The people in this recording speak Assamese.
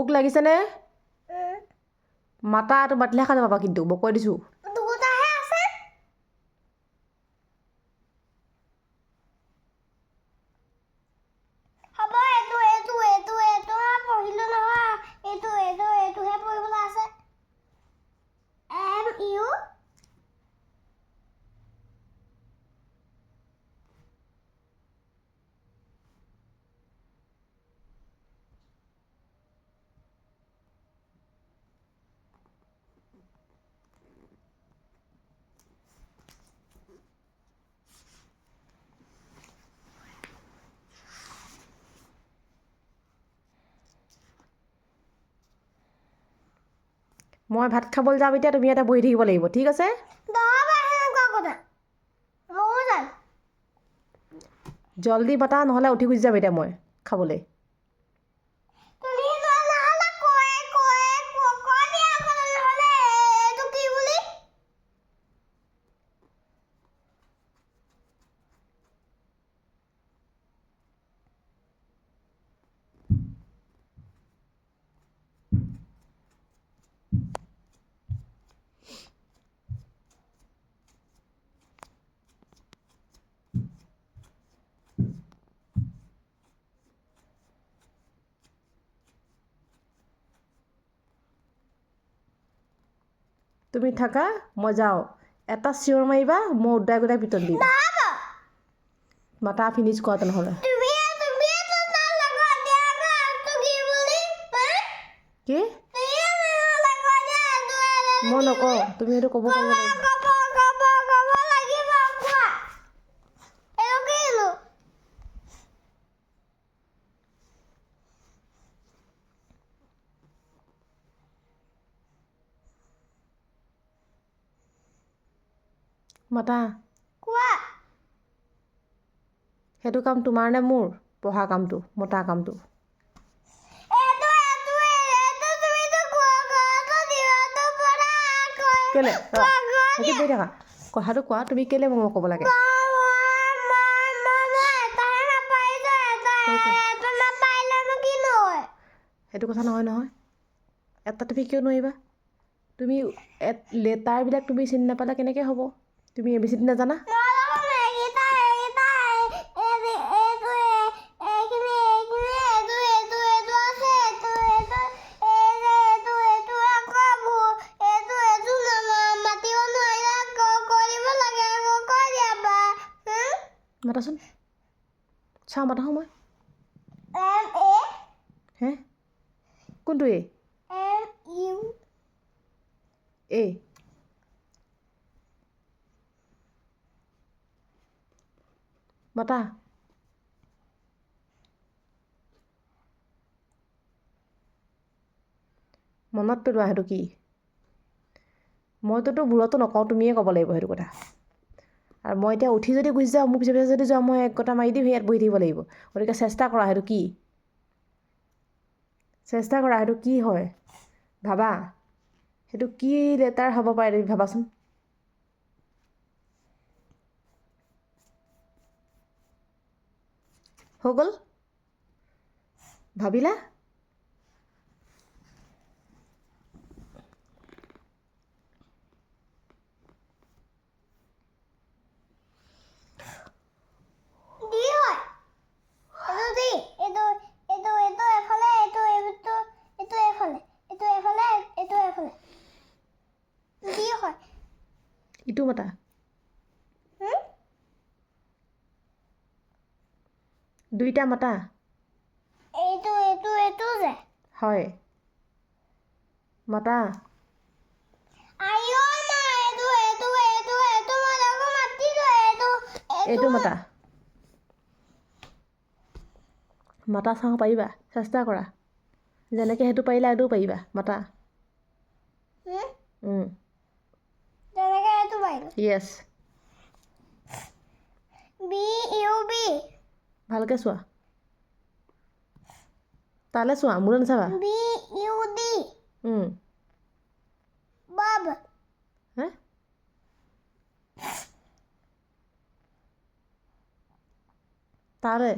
ভোক লাগিছেনে মাতা তো বাতিলে খাই যাবা কিন্তু মই কৈ দিছোঁ দুটাহে আছে হ'ব এইটো পঢ়িলো নহয় এইটোহে পঢ়িবলৈ আছে MU মই ভাত খাবলৈ যাম এতিয়া তুমি ইয়াতে বহি থাকিব লাগিব ঠিক আছে জলদি মাতা নহ'লে উঠি গুচি যাম এতিয়া মই খাবলৈ তুমি থাকা মই যাওঁ এটা চিঞৰ মাৰিবা মই উদাই গোটাই পিটন দিম মাতা ফিনিছ কৰা তেনেহ'লে কি মই নকওঁ তুমি সেইটো ক'ব পাৰিব লাগিব মাতা কোৱা সেইটো কাম তোমাৰ নে মোৰ পঢ়া কামটো মতা কামটো কেলে সেইটো বহি থাকা কথাটো কোৱা তুমি কেলে মোক ক'ব লাগে সেইটো কথা নহয় নহয় এটা তুমি কিয় নোৱাৰিবা তুমি লেটাৰবিলাক তুমি চিনি নাপালে কেনেকৈ হ'ব তুমি ABCD নাজানা মাতাচোন চাওঁ মাতা সময় হে কোনটো এ মাতা মনত পেলোৱা সেইটো কি মইতোতো ভুলতো নকওঁ তুমিয়ে ক'ব লাগিব সেইটো কথা আৰু মই এতিয়া উঠি যদি গুচি যাওঁ মোৰ পিছে পিছে যদি যাওঁ মই এক কটা মাৰি দিম ইয়াত বহি থাকিব লাগিব গতিকে চেষ্টা কৰা সেইটো কি চেষ্টা কৰা সেইটো কি হয় ভাবা সেইটো কি লেটাৰ হ'ব পাৰে তুমি ভাবাচোন হৈ গ'ল ভাবিলা ইটো মাতা দুইটা মাতা হয় মাতা এইটো মাতা মাতা চাওঁ পাৰিবা চেষ্টা কৰা যেনেকৈ সেইটো পাৰিলা এইটোও পাৰিবা মাতা য়েছ ভালকৈ চোৱা তালৈ চোৱা মোলৈ নাচাবা হে তাৰে